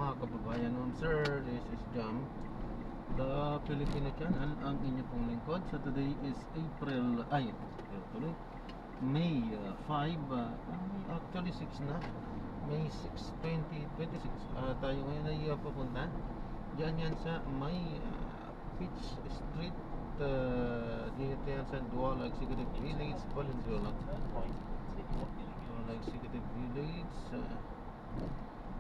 mga kababayan. Sir, this is Jam, the Filipino channel, ang inyo pong lingkod. So today is May 5, actually 6 na. May 6, 2026. Tayo ngayon ay papunta. Diyan yan sa may Peach Street, dito yan sa Duala Executive Village, Valenzuela. Duala Executive Village,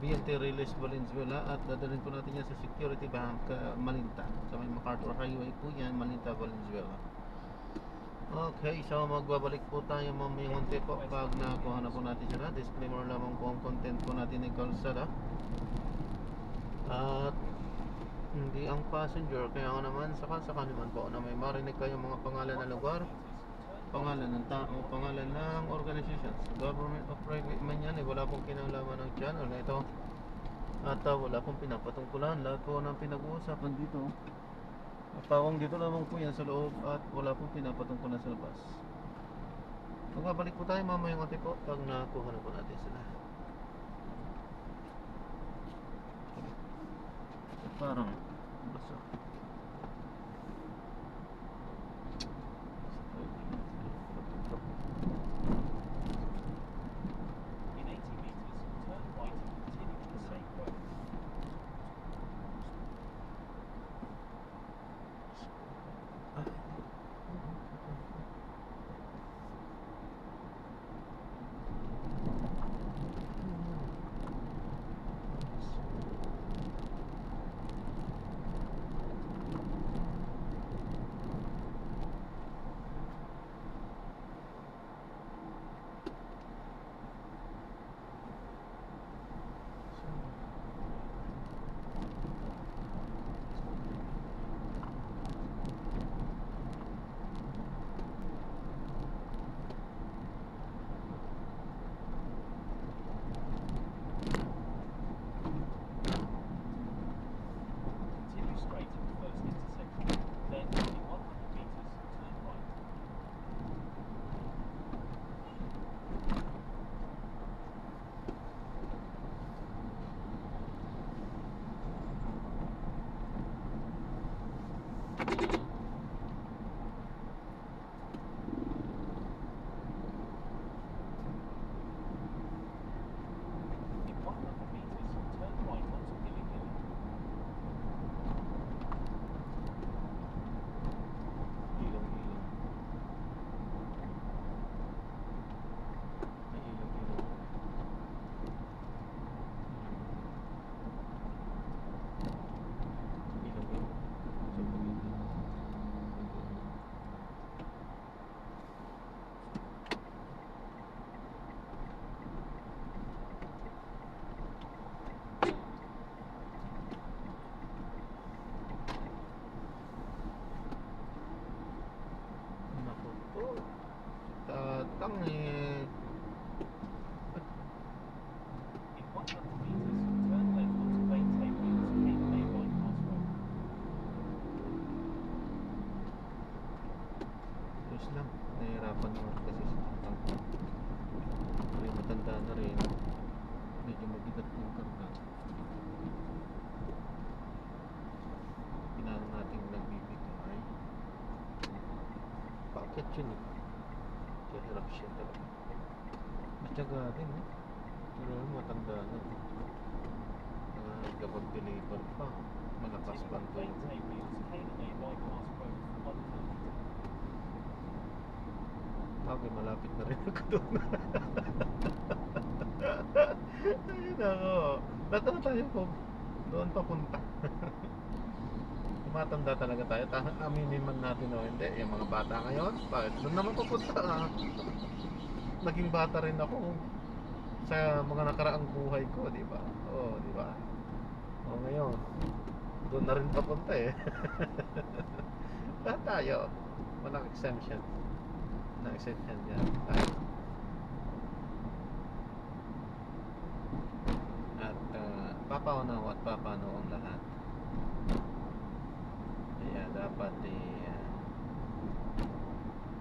BNT Release Valenzuela, at dadalhin po natin yan sa Security Bank, Malinta. Sa may MacArthur Highway po yan, Malinta, Valenzuela. Okay, so magbabalik po tayo mamayang unti po pag nakuha na po natin sila. Disclaimer lamang po ang content po natin ng kalsada. At hindi ang passenger, kaya nga naman saka naman po na may marinig kayong mga pangalan ng lugar, pangalan ng tao, pangalan ng organizations, government o private man yan, wala pong kinalaman ng channel na ito. At wala pong pinapatungkulan. Lahat po ng pinag-uusapan dito, pawang dito lamang po yan sa loob, at wala pong pinapatungkulan sa labas. Magbabalik po tayo mamayang unti po pag nakuha na po natin sila. Parang basa. In 80 meters, turn right and continue on the same road. Continue straight to the first intersection. Then, in 100 meters, turn right. In 100 meters, turn right onto Gilly. Ilong-ilong. May ilong-ilong. Ilong-ilong. Sa paligid. Naku po. Tatang eh. In 100 meters, turn left onto Maintain Wheels, Cape May Bypass Road. Terus lang. Nahihirapan naman kasi sa tatang. Pero matanda na rin. Medyo mabigat yung karga. Kailangan nating nagbibigay. Bakit yun eh? Kaya hirap siya talaga. Matyaga din eh. Pero matanda na. Kapag deliver pa, malakas pa ang tuyo. Maintain Wheels, Cape May Bypass Road for 1 kilometer. Okay, malapit na rin ako doon. Ayun ako. Lahat na tayo po doon papunta. Tumatanda talaga tayo. Aminin man natin o hindi. Yung mga bata ngayon, bakit doon naman papunta? Naging bata rin ako sa mga nakaraang buhay ko, di ba? Oo, di ba? O ngayon, doon na rin papunta eh. Lahat tayo. Walang exemption. Walang exemption dyan. Tayo. At papaunaw at papano ang lahat. Kaya dapat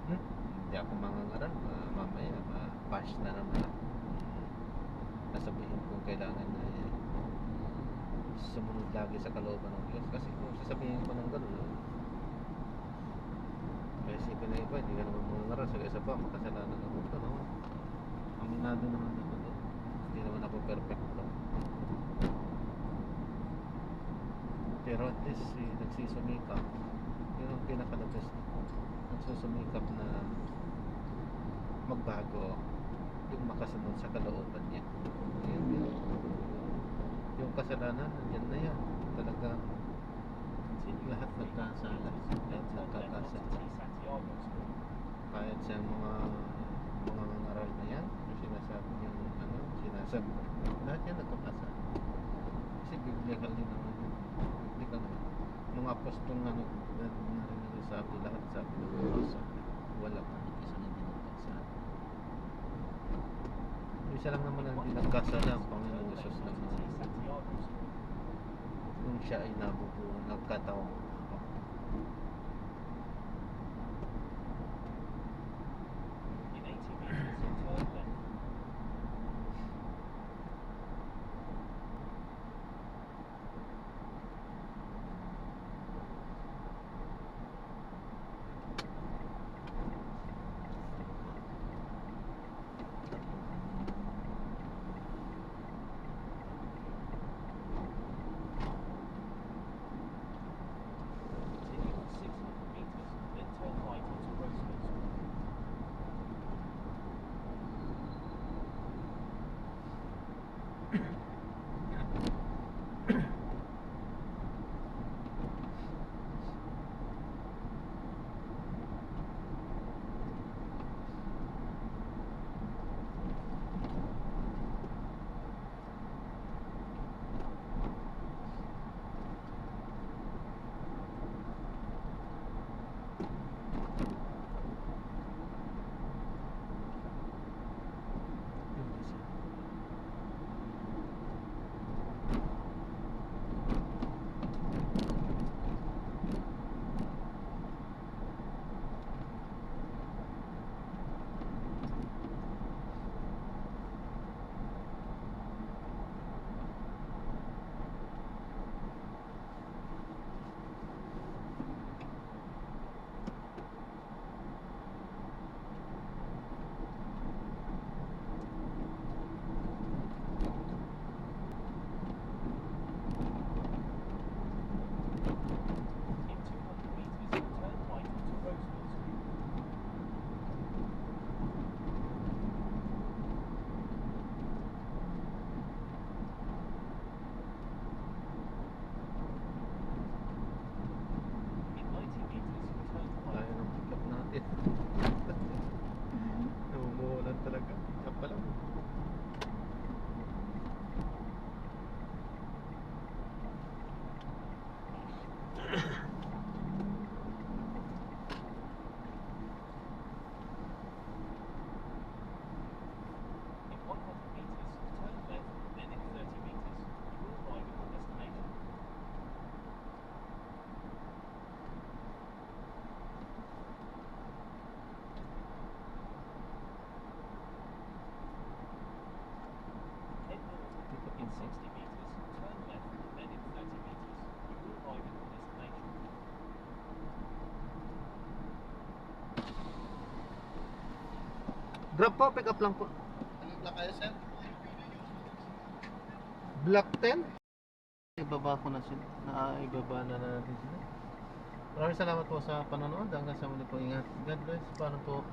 hindi ako mangangaral. Mamaya ma-bash na naman ako. Nasabihin kung kailangan na sumunod lagi sa kalooban ng Diyos. Kasi kung sasabihin ko ng gano'n, kaya isipin na iba, hindi ka naman mangaral sa isa pa, makasalanan ako. Ito naman, aminado naman ako doon. Hindi naman ako perfecto. Pero at least nagsusumikap. Yun ang pinaka-the best. Nagsusumikap na magbago, yung makasunod sa kalooban niya. Yun. Yung kasalanan, nandiyan na yan. Talaga, lahat nagkasala. Lahat nagkakasala. Kahit sa mga ngaral na yan, yung sinasabi niya, sinasabi, lahat yan nagkakasala. Kasi biblical din naman yun. Biblical naman. Mga apostol nga narinig sabi, lahat sabi nagkakasala. Wala pa isa na hindi nagkasala. Isa lang naman ang hindi nagkasala, ang Panginoon Jesus lang naman. Kung siya ay nabubuo, nagkataong In 80 meters, turn left. Continue for 600 meters, then turn right onto Roosevelt Street. In 200 meters, turn right onto Roosevelt Street. In 90 meters, turn tayo right. ng pick-up natin. Namumuhulan talaga. Pick-up pa lang. In 100 meters, turn left, then in 30 meters, you will arrive at your destination. Head north. In 60 meters, turn left, then in 30 meters, you will arrive at your destination. Drop po, pick up lang po. Anong black kayo, sir? Black 10? Ibaba ko na sila. Ibaba na natin sila. Maraming salamat po sa panonood. Hanggang sa muli po. Ingat. God bless. Paano po?